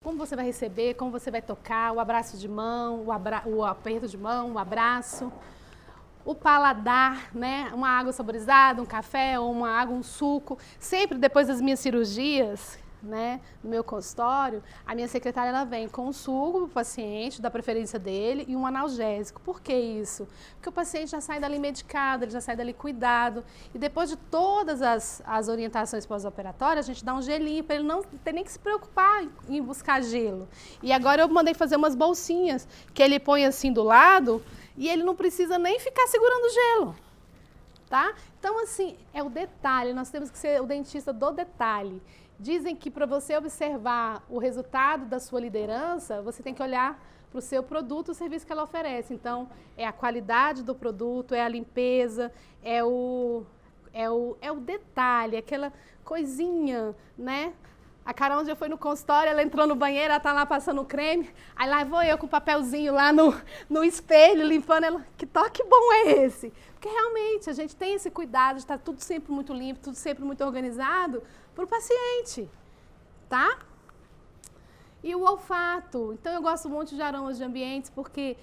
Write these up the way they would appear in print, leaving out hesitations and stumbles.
como você vai receber, como você vai tocar, o abraço de mão, o aperto de mão, o abraço, o paladar, né? Uma água saborizada, um café ou uma água, um suco. Sempre depois das minhas cirurgias, né, no meu consultório, a minha secretária ela vem com um suco para o paciente, da preferência dele, e um analgésico. Por que isso? Porque o paciente já sai dali medicado, ele já sai dali cuidado. E depois de todas as orientações pós-operatórias, a gente dá um gelinho para ele não ter nem que se preocupar em buscar gelo. E agora eu mandei fazer umas bolsinhas que ele põe assim do lado e ele não precisa nem ficar segurando o gelo. Tá? Então, assim, é o detalhe, nós temos que ser o dentista do detalhe. Dizem que para você observar o resultado da sua liderança, você tem que olhar para o seu produto, o serviço que ela oferece. Então, é a qualidade do produto, é a limpeza, é o detalhe, aquela coisinha, né? A Carol, um dia foi no consultório, ela entrou no banheiro, ela tá lá passando creme, aí lá vou eu com o papelzinho lá no espelho, limpando ela. Que toque bom é esse? Porque realmente a gente tem esse cuidado de estar tudo sempre muito limpo, tudo sempre muito organizado para o paciente, tá? E o olfato. Então eu gosto muito de aromas de ambientes porque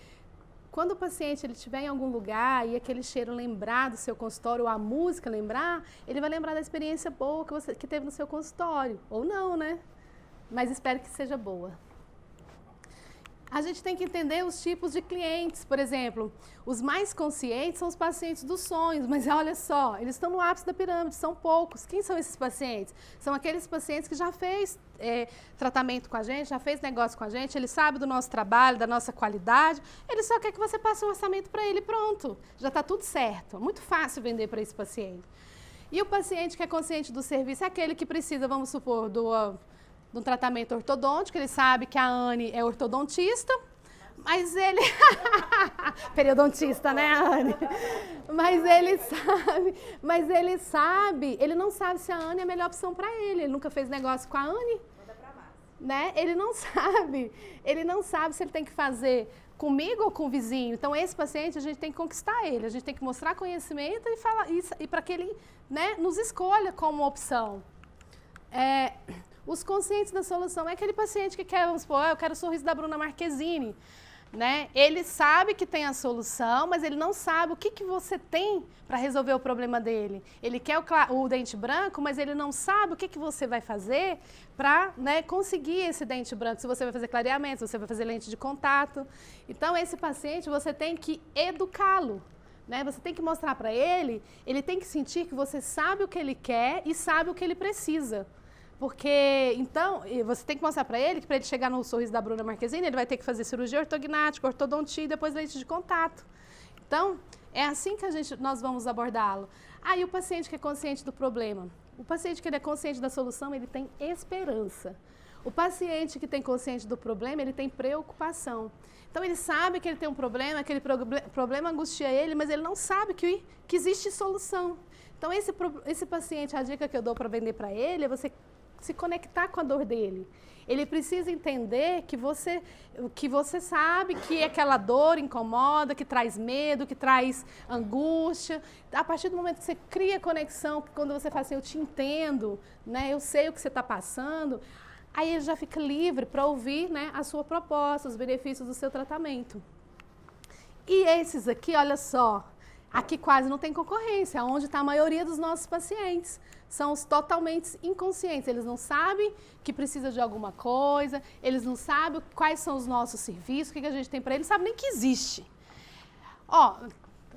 quando o paciente ele estiver em algum lugar e aquele cheiro lembrar do seu consultório ou a música lembrar, ele vai lembrar da experiência boa que teve no seu consultório. Ou não, né? Mas espero que seja boa. A gente tem que entender os tipos de clientes. Por exemplo, os mais conscientes são os pacientes dos sonhos, mas olha só, eles estão no ápice da pirâmide, são poucos. Quem são esses pacientes? São aqueles pacientes que já fez tratamento com a gente, já fez negócio com a gente, ele sabe do nosso trabalho, da nossa qualidade, ele só quer que você passe um orçamento para ele e pronto. Já está tudo certo. É muito fácil vender para esse paciente. E o paciente que é consciente do serviço é aquele que precisa, vamos supor, de um tratamento ortodôntico, ele sabe que a Anne é ortodontista, mas ele... Periodontista, né, Anne? Ele não sabe se a Anne é a melhor opção para ele nunca fez negócio com a Anne. Né? Ele não sabe se ele tem que fazer comigo ou com o vizinho. Então, esse paciente, a gente tem que conquistar ele, a gente tem que mostrar conhecimento e para que ele, né, nos escolha como opção. Os conscientes da solução é aquele paciente que quer, vamos supor, eu quero o sorriso da Bruna Marquezine, né? Ele sabe que tem a solução, mas ele não sabe o que você tem para resolver o problema dele. Ele quer o dente branco, mas ele não sabe o que você vai fazer para, né, conseguir esse dente branco. Se você vai fazer clareamento, se você vai fazer lente de contato. Então, esse paciente, você tem que educá-lo. Né? Você tem que mostrar para ele tem que sentir que você sabe o que ele quer e sabe o que ele precisa. Porque, então, você tem que mostrar para ele que para ele chegar no sorriso da Bruna Marquezine, ele vai ter que fazer cirurgia ortognática, ortodontia e depois lente de contato. Então, é assim que nós vamos abordá-lo. Aí o paciente que é consciente do problema. O paciente que ele é consciente da solução, ele tem esperança. O paciente que tem consciente do problema, ele tem preocupação. Então, ele sabe que ele tem um problema, aquele problema angustia ele, mas ele não sabe que existe solução. Então, esse paciente, a dica que eu dou para vender para ele é você se conectar com a dor dele. Ele precisa entender que você sabe que aquela dor incomoda, que traz medo, que traz angústia. A partir do momento que você cria conexão, que quando você fala assim, eu te entendo, né, eu sei o que você está passando, aí ele já fica livre para ouvir, né, a sua proposta, os benefícios do seu tratamento. E esses aqui, olha só, aqui quase não tem concorrência, onde está a maioria dos nossos pacientes. São os totalmente inconscientes, eles não sabem que precisa de alguma coisa, eles não sabem quais são os nossos serviços, o que a gente tem para eles, não sabem nem que existe. Ó,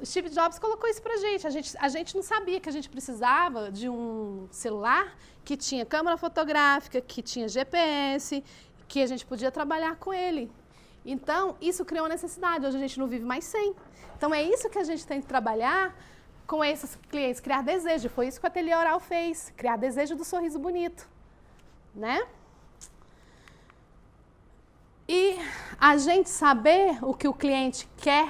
o Steve Jobs colocou isso pra gente, a gente não sabia que a gente precisava de um celular que tinha câmera fotográfica, que tinha GPS, que a gente podia trabalhar com ele. Então, isso criou uma necessidade, hoje a gente não vive mais sem. Então, é isso que a gente tem que trabalhar com esses clientes, criar desejo. Foi isso que o Ateliê Oral fez, criar desejo do sorriso bonito, né? E a gente saber o que o cliente quer,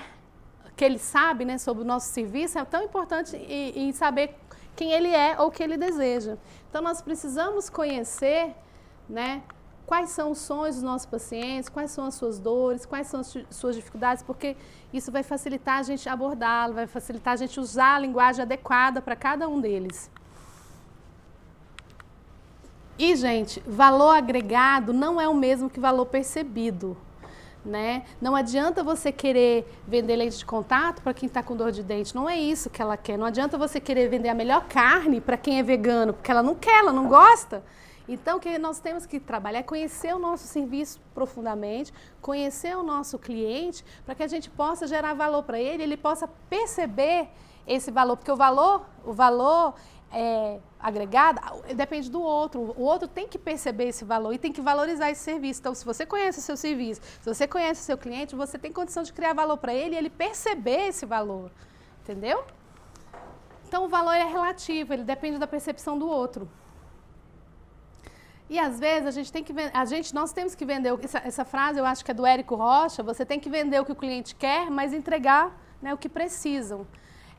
que ele sabe, né, sobre o nosso serviço, é tão importante em saber quem ele é ou o que ele deseja. Então, nós precisamos conhecer, né, quais são os sonhos dos nossos pacientes, quais são as suas dores, quais são as suas dificuldades, porque isso vai facilitar a gente abordá-lo, vai facilitar a gente usar a linguagem adequada para cada um deles. E, gente, valor agregado não é o mesmo que valor percebido, né? Não adianta você querer vender lente de contato para quem está com dor de dente, não é isso que ela quer. Não adianta você querer vender a melhor carne para quem é vegano, porque ela não quer, ela não gosta. Então, o que nós temos que trabalhar é conhecer o nosso serviço profundamente, conhecer o nosso cliente, para que a gente possa gerar valor para ele, ele possa perceber esse valor, porque o valor agregado depende do outro. O outro tem que perceber esse valor e tem que valorizar esse serviço. Então, se você conhece o seu serviço, se você conhece o seu cliente, você tem condição de criar valor para ele e ele perceber esse valor. Entendeu? Então, o valor é relativo, ele depende da percepção do outro. E às vezes nós temos que vender, essa frase eu acho que é do Érico Rocha, você tem que vender o que o cliente quer, mas entregar, né, o que precisam.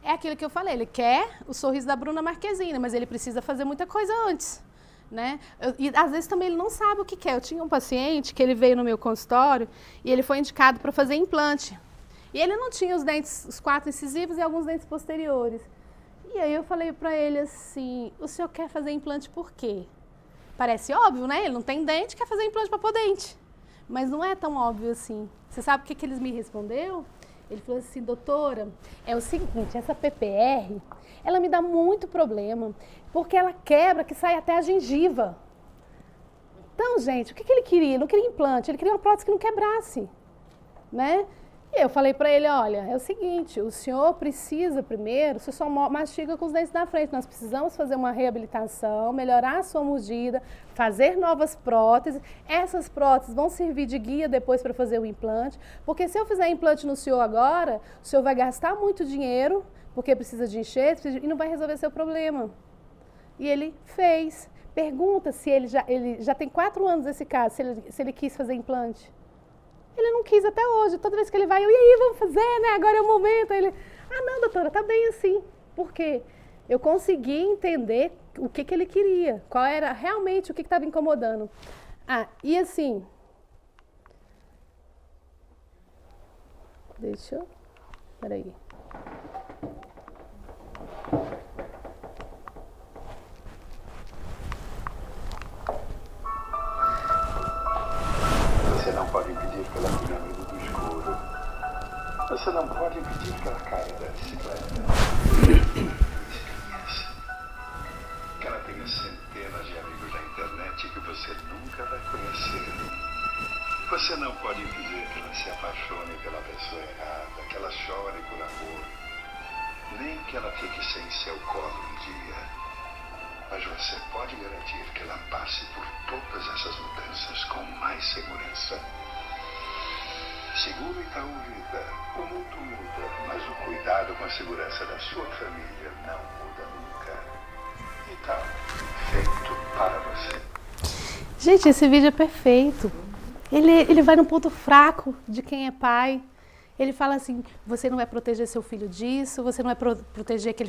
É aquilo que eu falei, ele quer o sorriso da Bruna Marquezine, mas ele precisa fazer muita coisa antes, né? E às vezes também ele não sabe o que quer. Eu tinha um paciente que ele veio no meu consultório e ele foi indicado para fazer implante. E ele não tinha os dentes, os 4 incisivos e alguns dentes posteriores. E aí eu falei para ele assim, o senhor quer fazer implante por quê? Parece óbvio, né? Ele não tem dente, quer fazer implante para pôr dente. Mas não é tão óbvio assim. Você sabe o que ele me respondeu? Ele falou assim, doutora, é o seguinte, essa PPR, ela me dá muito problema, porque ela quebra que sai até a gengiva. Então, gente, o que ele queria? Ele não queria implante, ele queria uma prótese que não quebrasse, né? E eu falei para ele, olha, é o seguinte, o senhor precisa primeiro, você só mastiga com os dentes da frente, nós precisamos fazer uma reabilitação, melhorar a sua mordida, fazer novas próteses, essas próteses vão servir de guia depois para fazer o implante, porque se eu fizer implante no senhor agora, o senhor vai gastar muito dinheiro, porque precisa de enxerto, e não vai resolver seu problema. E ele fez. Pergunta se ele já tem 4 anos esse caso, se ele quis fazer implante. Ele não quis até hoje. Toda vez que ele vai, e aí, vamos fazer, né? Agora é o momento. Aí ele, não, doutora, tá bem assim. Por quê? Eu consegui entender o que ele queria. Qual era realmente o que estava incomodando. E assim... Peraí. Você não pode impedir que ela tenha medo do escuro. Você não pode impedir que ela caia da bicicleta. Que ela tenha centenas de amigos na internet que você nunca vai conhecer. Você não pode impedir que ela se apaixone pela pessoa errada, que ela chore por amor, nem que ela fique sem seu colo um dia. Mas você pode garantir que ela passe por todas essas mudanças com mais segurança. Seguro Itaú Vida. O mundo muda, mas o cuidado com a segurança da sua família não muda nunca. Itaú, feito para você. Gente, esse vídeo é perfeito. Ele vai no ponto fraco de quem é pai. Ele fala assim, você não vai proteger seu filho disso, você não vai proteger que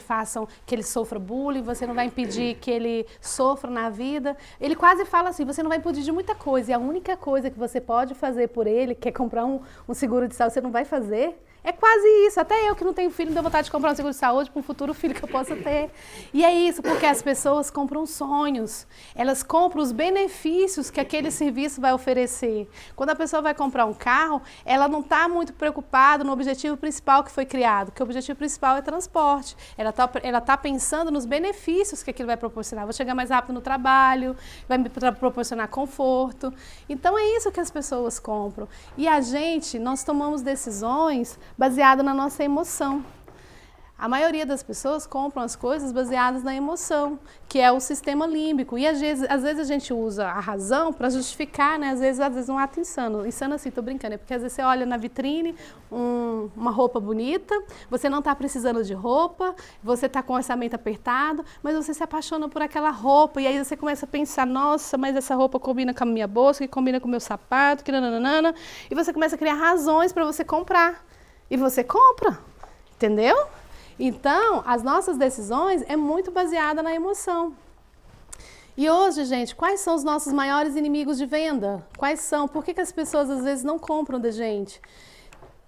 ele sofra bullying, você não vai impedir que ele sofra na vida. Ele quase fala assim, você não vai impedir de muita coisa, e a única coisa que você pode fazer por ele, que é comprar um seguro de saúde, você não vai fazer. É quase isso, até eu que não tenho filho, não tenho vontade de comprar um seguro de saúde para um futuro filho que eu possa ter. E é isso, porque as pessoas compram sonhos, elas compram os benefícios que aquele serviço vai oferecer. Quando a pessoa vai comprar um carro, ela não está muito preocupada no objetivo principal que foi criado, que o objetivo principal é transporte. Ela tá pensando nos benefícios que aquilo vai proporcionar. Vou chegar mais rápido no trabalho, vai me proporcionar conforto. Então é isso que as pessoas compram. E nós tomamos decisões baseado na nossa emoção. A maioria das pessoas compram as coisas baseadas na emoção, que é o sistema límbico. E às vezes a gente usa a razão para justificar, né? Às vezes um ato insano. Insano assim, tô brincando, é porque às vezes você olha na vitrine uma roupa bonita, você não está precisando de roupa, você está com o orçamento apertado, mas você se apaixona por aquela roupa. E aí você começa a pensar, nossa, mas essa roupa combina com a minha bolsa, que combina com o meu sapato, que nananana. E você começa a criar razões para você comprar. E você compra, entendeu? Então, as nossas decisões é muito baseada na emoção. E hoje, gente, quais são os nossos maiores inimigos de venda? Quais são? Por que as pessoas às vezes não compram da gente?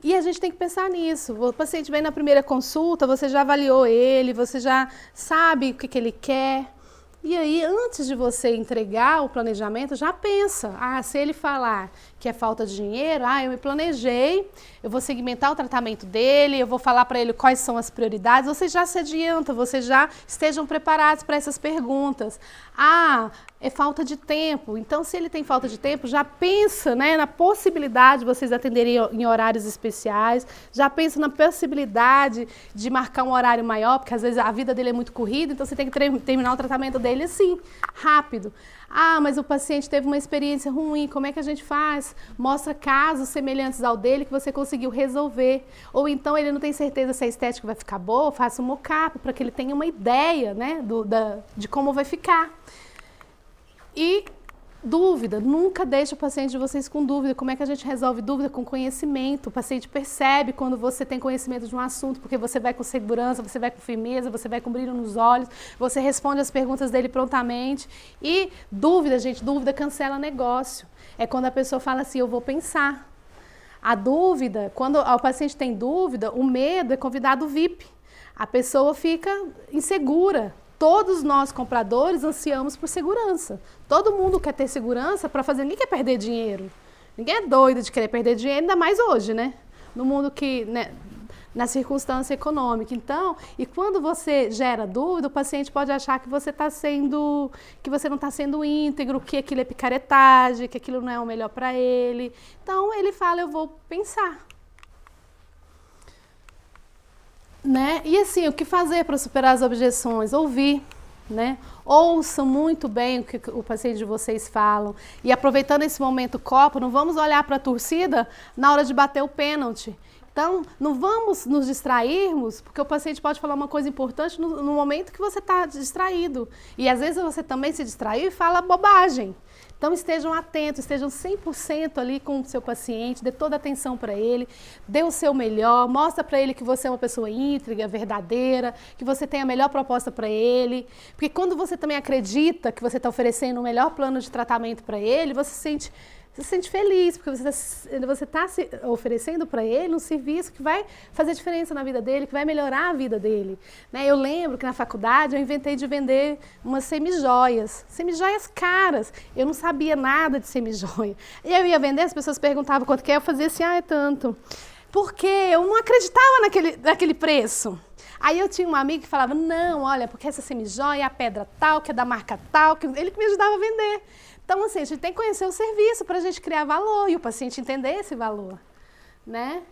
E a gente tem que pensar nisso. O paciente vem na primeira consulta, você já avaliou ele, você já sabe o que ele quer. E aí, antes de você entregar o planejamento, já pensa, se ele falar que é falta de dinheiro, eu me planejei, eu vou segmentar o tratamento dele, eu vou falar para ele quais são as prioridades, você já se adianta, vocês já estejam preparados para essas perguntas. É falta de tempo, então se ele tem falta de tempo, já pensa, né, na possibilidade de vocês atenderem em horários especiais, já pensa na possibilidade de marcar um horário maior, porque às vezes a vida dele é muito corrida, então você tem que terminar o tratamento dele assim, rápido. Mas o paciente teve uma experiência ruim, como é que a gente faz? Mostra casos semelhantes ao dele que você conseguiu resolver. Ou então ele não tem certeza se a estética vai ficar boa, faça um mock-up para que ele tenha uma ideia, né, de como vai ficar. E dúvida, nunca deixe o paciente de vocês com dúvida. Como é que a gente resolve dúvida? Com conhecimento. O paciente percebe quando você tem conhecimento de um assunto, porque você vai com segurança, você vai com firmeza, você vai com brilho nos olhos, você responde as perguntas dele prontamente. E dúvida, gente, dúvida cancela negócio. É quando a pessoa fala assim, eu vou pensar. A dúvida, quando o paciente tem dúvida, o medo é convidado VIP. A pessoa fica insegura. Todos nós, compradores, ansiamos por segurança. Todo mundo quer ter segurança para fazer... Ninguém quer perder dinheiro. Ninguém é doido de querer perder dinheiro, ainda mais hoje, né? No mundo que... Né, na circunstância econômica. Então, e quando você gera dúvida, o paciente pode achar que você não está sendo íntegro, que aquilo é picaretagem, que aquilo não é o melhor para ele. Então, ele fala, eu vou pensar. Né? E assim, o que fazer para superar as objeções? Ouvir, né? Ouçam muito bem o que o paciente de vocês falam. E aproveitando esse momento copo, não vamos olhar para a torcida na hora de bater o pênalti. Então, não vamos nos distrairmos, porque o paciente pode falar uma coisa importante no momento que você está distraído. E às vezes você também se distraiu e fala bobagem. Então, estejam atentos, estejam 100% ali com o seu paciente, dê toda a atenção para ele, dê o seu melhor, mostra para ele que você é uma pessoa íntegra, verdadeira, que você tem a melhor proposta para ele. Porque quando você também acredita que você está oferecendo o melhor plano de tratamento para ele, você se sente feliz, porque você está se oferecendo para ele um serviço que vai fazer diferença na vida dele, que vai melhorar a vida dele. Né? Eu lembro que na faculdade eu inventei de vender umas semijoias caras. Eu não sabia nada de semijoia. E eu ia vender, as pessoas perguntavam quanto que é, eu fazia assim, é tanto. Porque eu não acreditava naquele preço. Aí eu tinha um amigo que falava, não, olha, porque essa semijoia é a pedra tal, que é da marca tal, que ele que me ajudava a vender. Então, assim, a gente tem que conhecer o serviço para a gente criar valor e o paciente entender esse valor, né?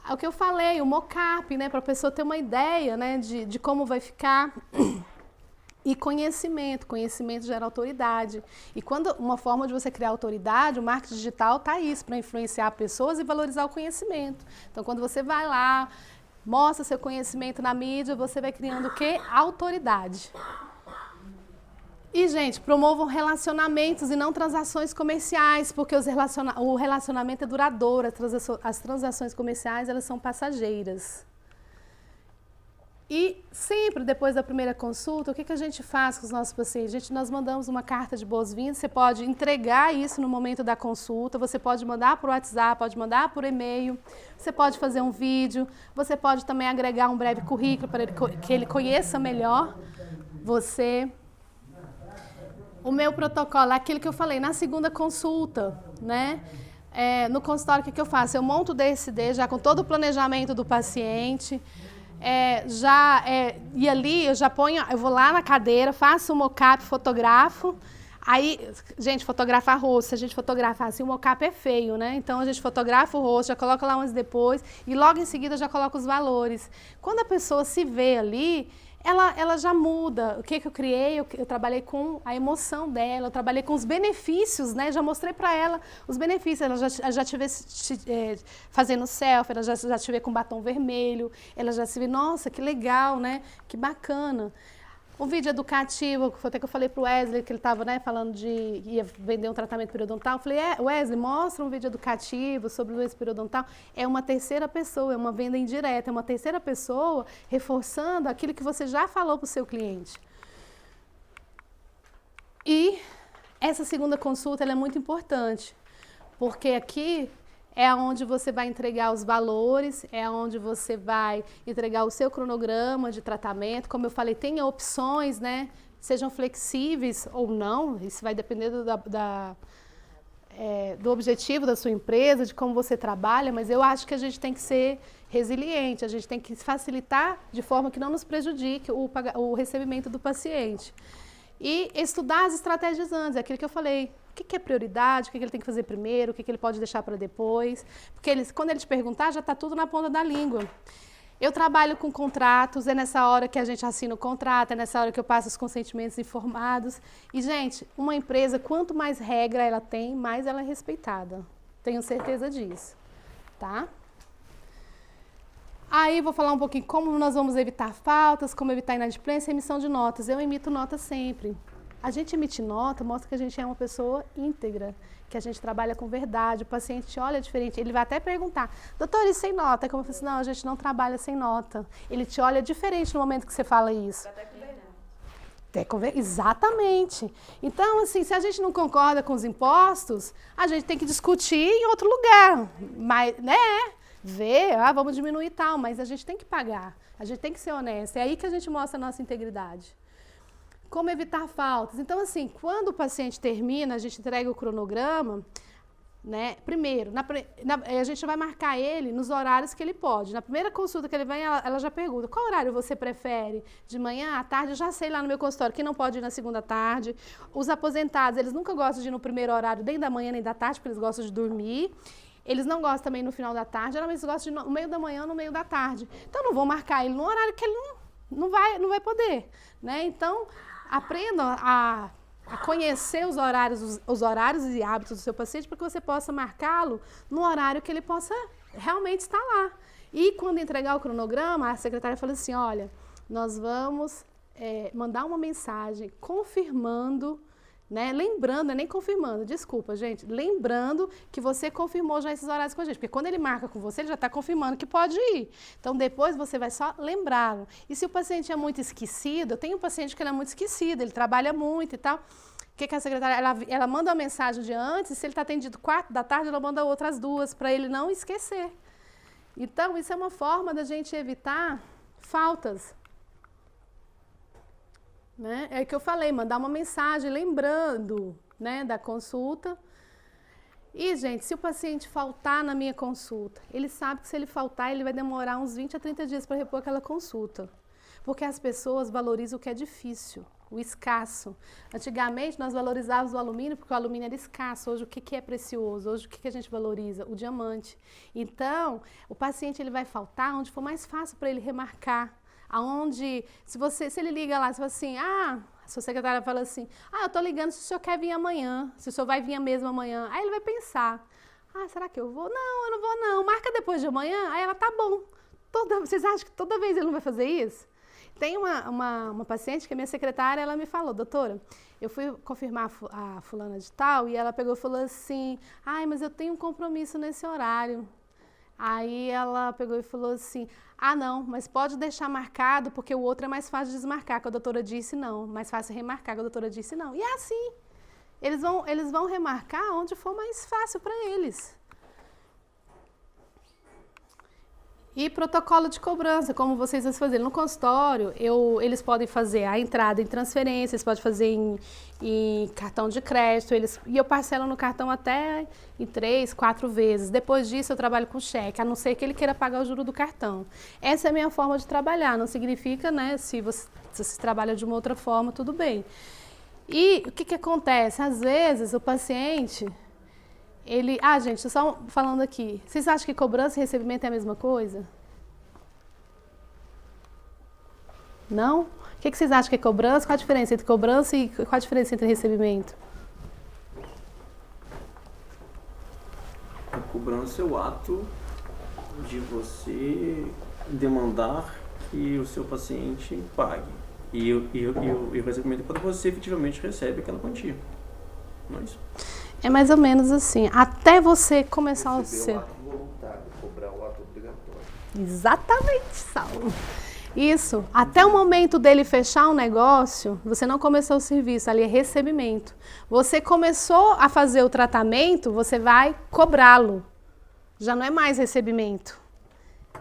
É o que eu falei, o mock-up, né? Para a pessoa ter uma ideia, né? De como vai ficar. E conhecimento gera autoridade. E uma forma de você criar autoridade, o marketing digital está isso, para influenciar pessoas e valorizar o conhecimento. Então, quando você vai lá, mostra seu conhecimento na mídia, você vai criando o quê? Autoridade. E, gente, promovam relacionamentos e não transações comerciais, porque o relacionamento é duradouro, as transações comerciais, elas são passageiras. E sempre depois da primeira consulta, o que a gente faz com os nossos pacientes? Nós mandamos uma carta de boas-vindas, você pode entregar isso no momento da consulta, você pode mandar por WhatsApp, pode mandar por e-mail, você pode fazer um vídeo, você pode também agregar um breve currículo para que ele conheça melhor você. O meu protocolo é aquilo que eu falei na segunda consulta, né? No consultório, o que eu faço? Eu monto o DSD já com todo o planejamento do paciente, e ali eu vou lá na cadeira, faço o mock-up, fotografo. Aí, gente, fotografar rosto, se a gente fotografar assim, o mock-up é feio, né? Então, a gente fotografa o rosto, já coloca lá uns depois e logo em seguida já coloca os valores. Quando a pessoa se vê ali, ela já muda. O que eu criei? Eu trabalhei com a emoção dela, eu trabalhei com os benefícios, né? Já mostrei para ela os benefícios. Ela já te vê fazendo selfie, ela já te vê com batom vermelho, ela já se vê, nossa, que legal, né? Que bacana. Um vídeo educativo, até que eu falei para o Wesley, que ele estava, né, falando ia vender um tratamento periodontal. Eu falei, Wesley, mostra um vídeo educativo sobre doença periodontal. É uma terceira pessoa, é uma venda indireta, é uma terceira pessoa reforçando aquilo que você já falou para o seu cliente. E essa segunda consulta ela é muito importante, porque aqui é onde você vai entregar os valores, é onde você vai entregar o seu cronograma de tratamento. Como eu falei, tem opções, né, sejam flexíveis ou não, isso vai depender do objetivo da sua empresa, de como você trabalha, mas eu acho que a gente tem que ser resiliente, a gente tem que facilitar de forma que não nos prejudique o recebimento do paciente. E estudar as estratégias antes, é aquilo que eu falei. O que é prioridade, o que ele tem que fazer primeiro, o que ele pode deixar para depois. Porque quando ele te perguntar, já está tudo na ponta da língua. Eu trabalho com contratos, é nessa hora que a gente assina o contrato, é nessa hora que eu passo os consentimentos informados. E, gente, uma empresa, quanto mais regra ela tem, mais ela é respeitada. Tenho certeza disso, tá? Aí vou falar um pouquinho como nós vamos evitar faltas, como evitar inadimplência e emissão de notas. Eu emito nota sempre. A gente emite nota, mostra que a gente é uma pessoa íntegra, que a gente trabalha com verdade, o paciente olha diferente, ele vai até perguntar, doutor, e sem nota? Como eu falei assim, não, a gente não trabalha sem nota. Ele te olha diferente no momento que você fala isso. Exatamente. Então, assim, se a gente não concorda com os impostos, a gente tem que discutir em outro lugar. Mas, né? Ver, vamos diminuir e tal, mas a gente tem que pagar. A gente tem que ser honesto. É aí que a gente mostra a nossa integridade. Como evitar faltas? Então, assim, quando o paciente termina, a gente entrega o cronograma, né? Primeiro, a gente vai marcar ele nos horários que ele pode. Na primeira consulta que ele vem, ela já pergunta, qual horário você prefere? De manhã, à tarde? Eu já sei lá no meu consultório que não pode ir na segunda tarde. Os aposentados, eles nunca gostam de ir no primeiro horário, nem da manhã nem da tarde, porque eles gostam de dormir. Eles não gostam também no final da tarde, geralmente eles gostam de no meio da manhã ou no meio da tarde. Então, não vou marcar ele no horário que ele não vai poder, né? Então, aprenda a conhecer os horários e hábitos do seu paciente para que você possa marcá-lo no horário que ele possa realmente estar lá. E quando entregar o cronograma, a secretária fala assim, olha, nós vamos mandar uma mensagem confirmando, né? Lembrando, não é nem confirmando, desculpa, gente, lembrando que você confirmou já esses horários com a gente, porque quando ele marca com você, ele já está confirmando que pode ir. Então, depois você vai só lembrá-lo. E se o paciente é muito esquecido, eu tenho um paciente que ele é muito esquecido, ele trabalha muito e tal, o que a secretária, ela manda uma mensagem de antes, se ele está atendido 4 da tarde, ela manda outras 2, para ele não esquecer. Então, isso é uma forma da gente evitar faltas. Né? É o que eu falei, mandar uma mensagem lembrando, né, da consulta. E, gente, se o paciente faltar na minha consulta, ele sabe que se ele faltar, ele vai demorar uns 20 a 30 dias para repor aquela consulta. Porque as pessoas valorizam o que é difícil, o escasso. Antigamente, nós valorizávamos o alumínio porque o alumínio era escasso. Hoje, o que é precioso? Hoje, o que a gente valoriza? O diamante. Então, o paciente ele vai faltar onde for mais fácil para ele remarcar. Aonde, se ele liga lá, se fala assim, a sua secretária fala assim, eu tô ligando se o senhor quer vir amanhã, se o senhor vai vir mesmo amanhã. Aí ele vai pensar, será que eu vou? Não, eu não vou não, marca depois de amanhã. Aí ela, tá bom. Vocês acham que toda vez ele não vai fazer isso? Tem uma paciente que a minha secretária, ela me falou, doutora, eu fui confirmar a fulana de tal e ela pegou e falou assim, mas eu tenho um compromisso nesse horário. Aí ela pegou e falou assim, não, mas pode deixar marcado, porque o outro é mais fácil de desmarcar, que a doutora disse não. Mais fácil remarcar, que a doutora disse não. E é assim. Eles vão remarcar onde for mais fácil para eles. E protocolo de cobrança, como vocês vão fazer no consultório, eles podem fazer a entrada em transferência, eles podem fazer em cartão de crédito, e eu parcelo no cartão até em 3, 4 vezes. Depois disso eu trabalho com cheque, a não ser que ele queira pagar o juro do cartão. Essa é a minha forma de trabalhar, não significa, né, se você trabalha de uma outra forma, tudo bem. E o que acontece? Às vezes o paciente... gente, só falando aqui. Vocês acham que cobrança e recebimento é a mesma coisa? Não? O que vocês acham que é cobrança? Qual a diferença entre cobrança e qual a diferença entre recebimento? A cobrança é o ato de você demandar que o seu paciente pague. E o recebimento é quando você efetivamente recebe aquela quantia. Não é isso? É mais ou menos assim, até você começar o seu... o ato voluntário, cobrar o ato obrigatório. Exatamente, Saulo. Isso, até o momento dele fechar um negócio, você não começou o serviço, ali é recebimento. Você começou a fazer o tratamento, você vai cobrá-lo. Já não é mais recebimento.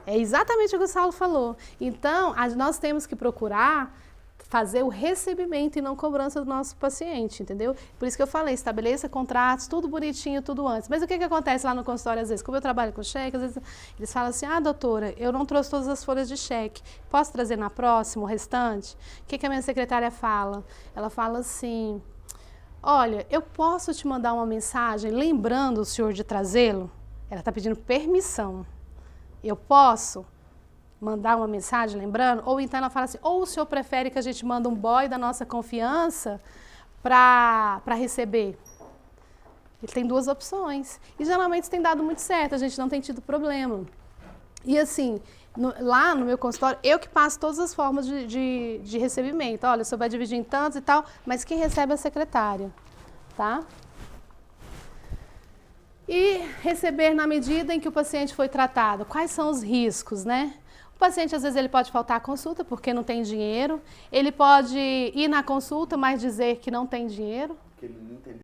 É exatamente o que o Saulo falou. Então, nós temos que procurar fazer o recebimento e não cobrança do nosso paciente, entendeu? Por isso que eu falei, estabeleça contratos, tudo bonitinho, tudo antes. Mas o que acontece lá no consultório às vezes? Como eu trabalho com cheque, às vezes eles falam assim, doutora, eu não trouxe todas as folhas de cheque, posso trazer na próxima, o restante? O que a minha secretária fala? Ela fala assim, olha, eu posso te mandar uma mensagem lembrando o senhor de trazê-lo? Ela está pedindo permissão. Eu posso mandar uma mensagem lembrando? Ou então ela fala assim, ou o senhor prefere que a gente manda um boy da nossa confiança para receber? Ele tem duas opções. E geralmente isso tem dado muito certo, a gente não tem tido problema. E assim, lá no meu consultório, eu que passo todas as formas de recebimento. Olha, o senhor vai dividir em tantos e tal, mas quem recebe é a secretária, tá? E receber na medida em que o paciente foi tratado. Quais são os riscos, né? O paciente, às vezes, ele pode faltar à consulta porque não tem dinheiro. Ele pode ir na consulta, mas dizer que não tem dinheiro. Porque ele não entendeu